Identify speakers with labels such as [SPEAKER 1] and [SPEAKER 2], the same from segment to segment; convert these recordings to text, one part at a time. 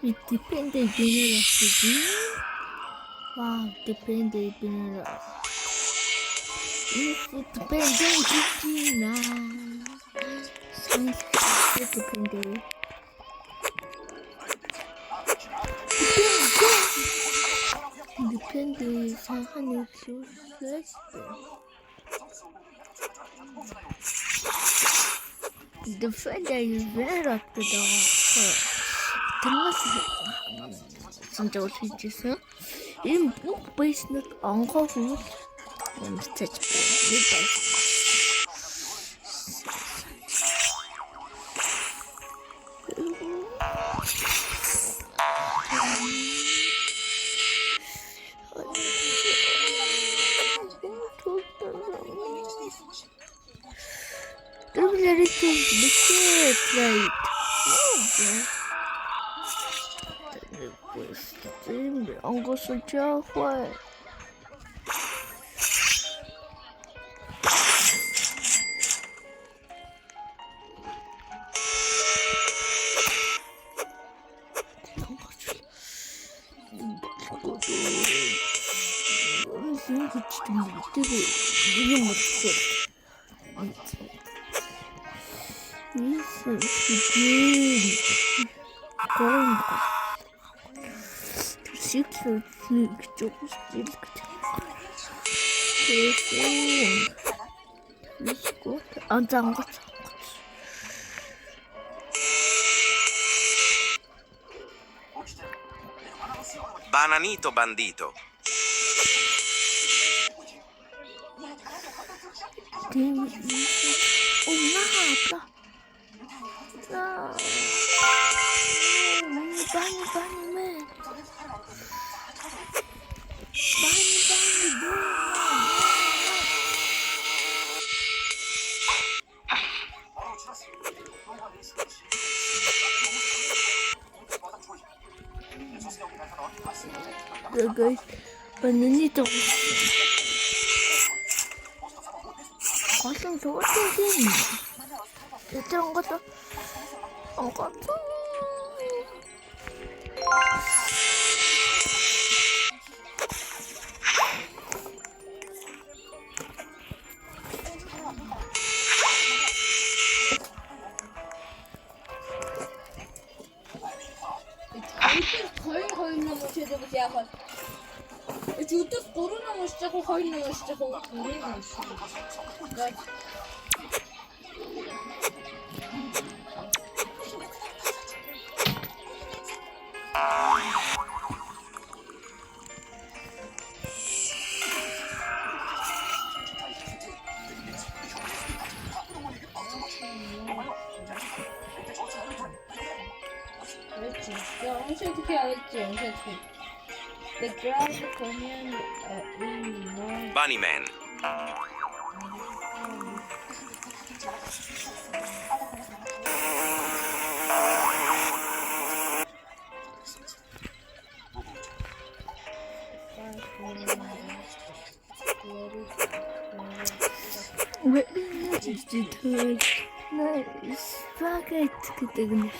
[SPEAKER 1] It depends on the wow, depends on if it depends on science it depends on the defender is very up to the 진짜 어떻게 이 베이스는 안 가고 진짜 안 갔을 때会 조금 이렇게 그리고 안 갔어.
[SPEAKER 2] Bananito bandito.
[SPEAKER 1] Guys, bananito. Kasang sorting din. Ito ang kato. Ang kato.
[SPEAKER 3] 거의 넘어 제대로 약간 주도 코로나가 시작하고 거의 넘어 시작하고 우리는 영세 어떻게 알았지? 영세 어떻게? The ground coming in
[SPEAKER 2] Bunnyman.
[SPEAKER 1] 왜 진짜 나 스파게티 그때 근데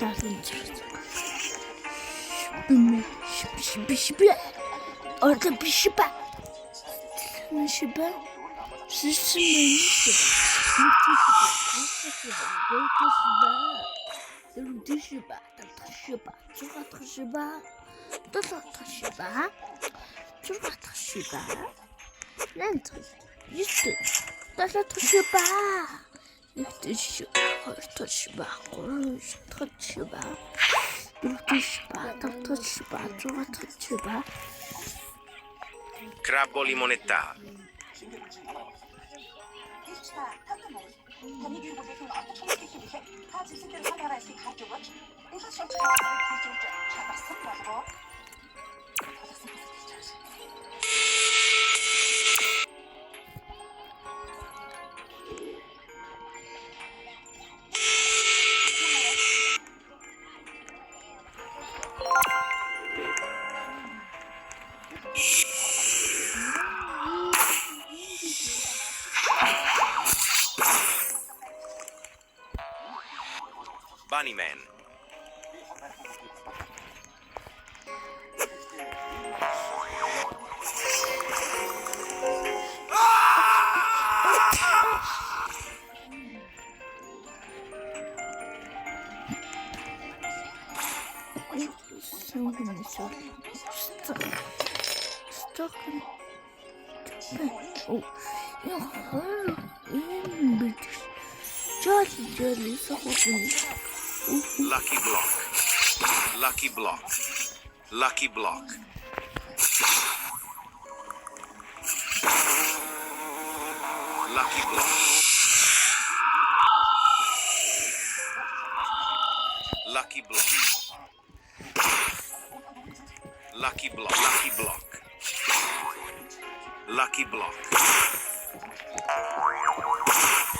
[SPEAKER 1] 나도 잘했어. 비시바. 어디 비시바? 비시바? 스스로
[SPEAKER 2] Crabbo limonetta. Bunnyman. Lucky block. Lucky block. Lucky block. Lucky block. Lucky block. Lucky block. Lucky block. Lucky block.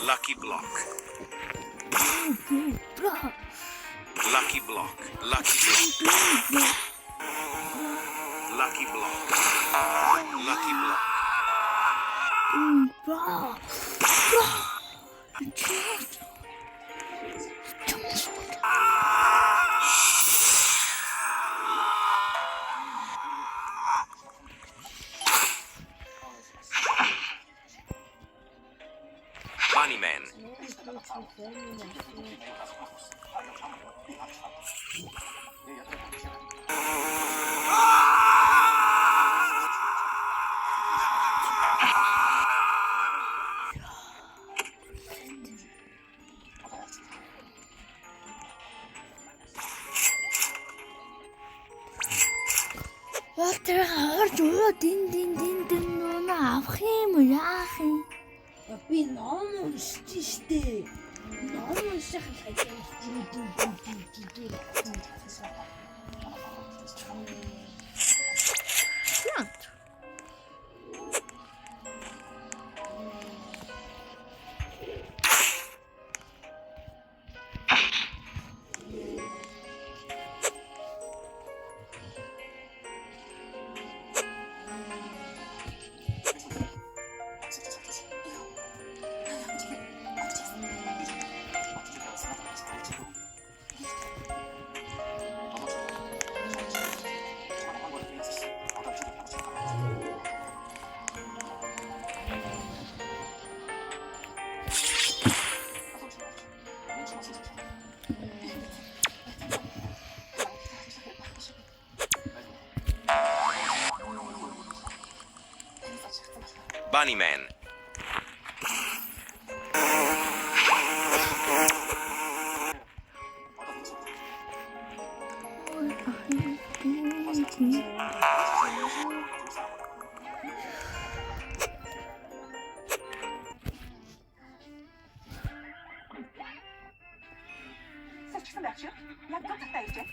[SPEAKER 2] Lucky block. Lucky block. Lucky block. Lucky block. Lucky block. Bunnyman.
[SPEAKER 1] Walter харж өө дин нуна авах юм яах юм?
[SPEAKER 3] Би ном уншиж штэ. Ном унших хайсан. Bunnyman.
[SPEAKER 4] Салчсан байх шиг яг гол цагтаа иржээ.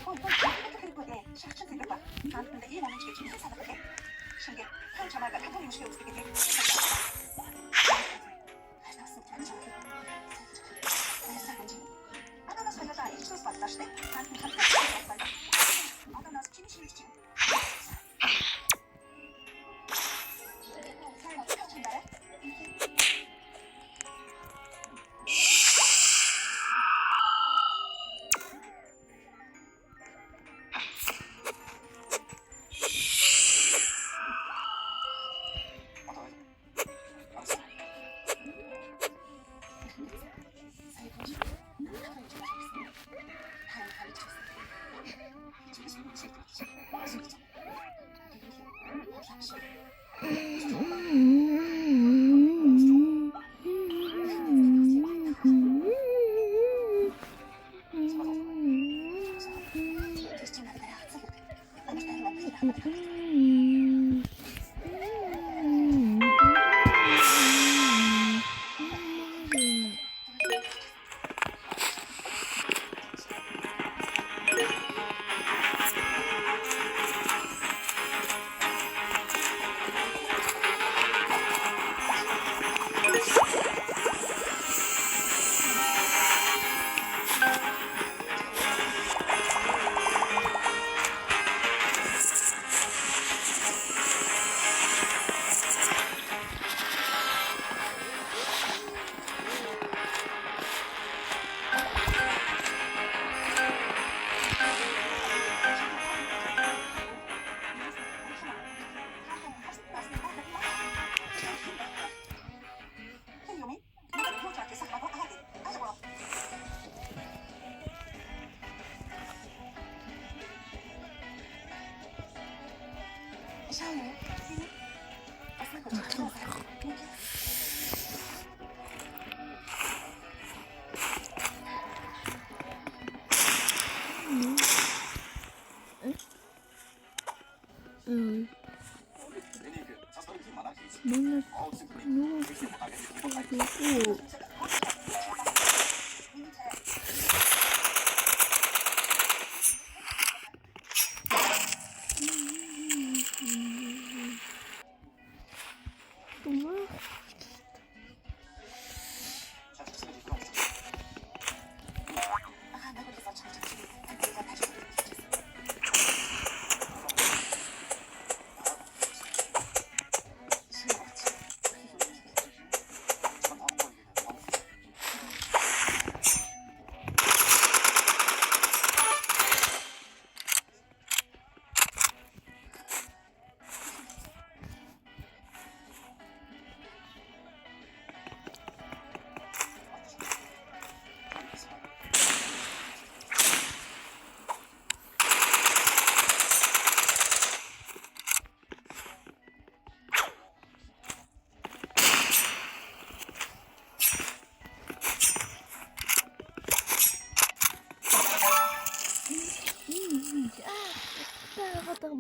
[SPEAKER 4] Хөөе хэрэггүй шахчин зэрэг ба. Таанд ийм онож гэж хэлсэн санагдав. Шингээ хан чамайг хатуу юм шиг үздэг гэдэг. Ананас хоёулаа ичнээс батлаа штэ. Таанд хатуу. Ананас чинь шилж чинь.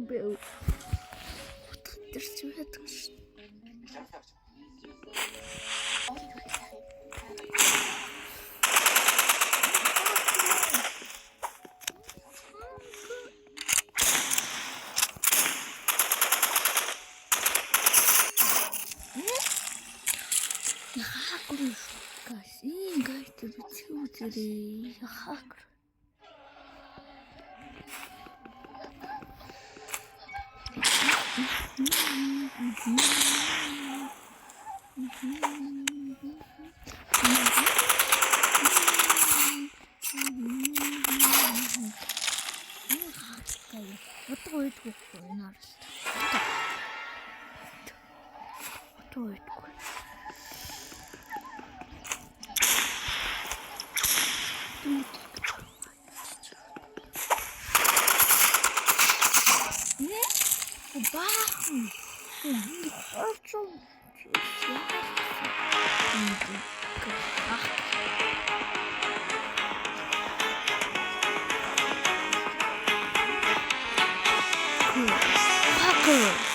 [SPEAKER 1] Бэу. Тэрч байдаг ш. Яхаггүй гас ингээд зүзэрээ яхаг. Вот такой Fucker.